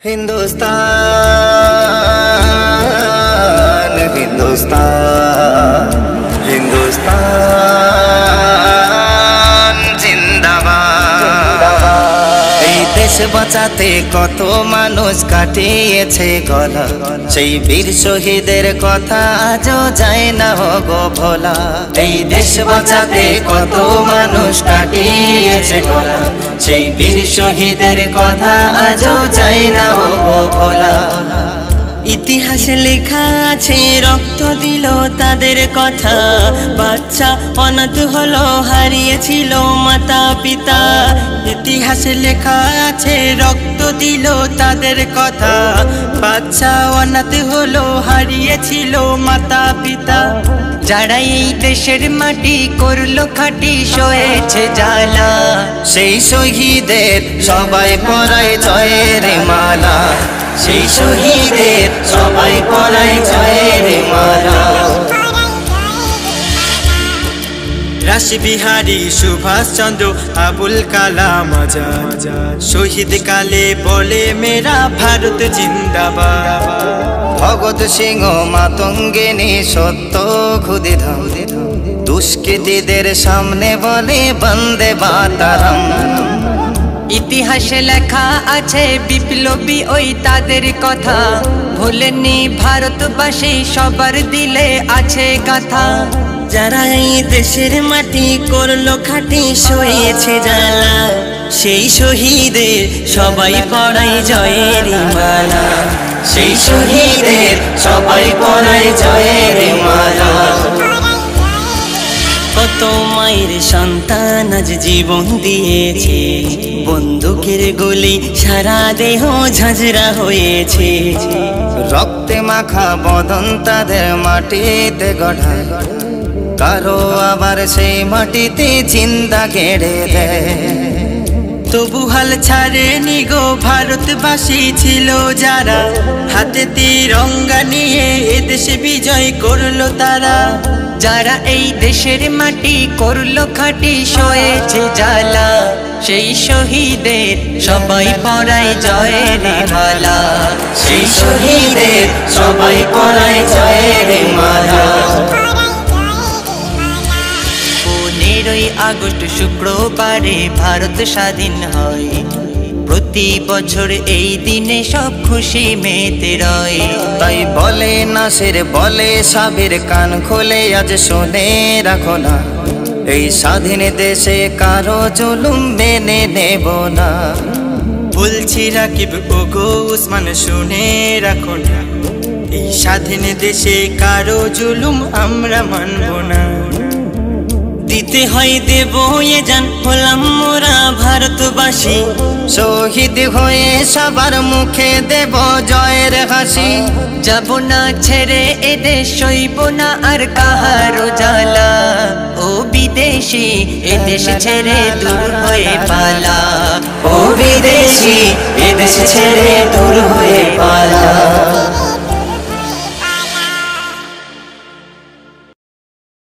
हिंदुस्तान हिंदुस्तान हिंदुस्तान जिंदाबाद। এই দেশ বাঁচাতে কত মানুষ কাটিয়েছে গলা, সেই বীর শহীদের কথা আজও যায় না গো ভোলা। এই দেশ বাঁচাতে কত মানুষ কাটিয়েছে গলা, সেই বীর শহীদের কথা আজও যায় না গো ভোলা। ইতিহাসে লেখা আছে রক্ত দিল তাদের কথা, বাচ্চা অনাথ হলো হারিয়েছিল মাতা পিতা। ইতিহাসে লেখা আছে রক্ত দিল তাদের কথা, বাচ্চা অনাথ হলো হারিয়েছিল মাতা পিতা। যারা এই দেশের মাটি করলো খাঁটি সয়েছে জ্বালা, সেই শহীদের সবাই পরায় জয়ের মালা, সেই শহীদের সবাই পরায় জয়ের মালা। রাসবিহারী সুভাষ চন্দ্র আবুল কালাম আজাদ শহীদ কালে বলে মেরা ভারত জিন্দাবাদ। ভগৎ সিংহ মাতঙ্গিনী সত্য ক্ষুদিধাম দুষ্কৃতীদের সামনে বলে বন্দে মাতরম। ইতিহাসে লেখা আছে বিপ্লবী ওই তাদের কথা, ভোলেনি ভারতবাসী সবার দিলে আছে গাথা। যারা এই দেশের মাটি করলো খাঁটি সয়েছে জ্বালা, সেই শহীদের সবাই পড়ায় জয়ের মালা, সেই শহীদের সবাই পড়ায় জয়ের মালা। কত মায়ের সন্তান আজ জীবন দিয়েছে, বন্দুকের গুলি সারা দেহ ঝাঁঝরা হয়েছে। রক্তে মাখা বদন তাদের মাটিতে গড়া, কারো আবার সেই মাটিতে জিন্দা গেড়ে দেয়। তবু হাল ছাড়েনি গো ভারতবাসী ছিল যারা, হাতে তিরঙ্গা নিয়ে এদেশে বিজয় করলো তারা। যারা এই দেশের মাটি করলো খাঁটি সয়েছে জ্বালা, সেই শহীদের সবাই পরায় জয়ের মালা, সেই শহীদের সবাই পরায় জয়ের মালা। 15ই আগস্ট শুক্রবারে ভারত স্বাধীন হয়, প্রতি বছর এই দিনে সব খুশি মেতে রয়। তাই বলে নাসির বলে সাবির কান খোলে আজ শুনে রাখো না, এই স্বাধীন দেশে কারো জুলুম মেনে নেব না। বলছি রাকিব ওগো উসমান শুনে রাখো না, এই স্বাধীন দেশে কারো জুলুম আমরা মানব না। দিতে হয় দেব এ জান হলাম মোরা ভারতবাসী, শহীদ হয়ে সবার মুখে দেব জয়ের হাসি। যাব না ছেড়ে এদেশ সইব না আর কাহারো জ্বালা, ও বিদেশি এদেশ ছেড়ে দূর হয়ে পালা, ও বিদেশি এদেশ ছেড়ে দূর হয়ে পালা।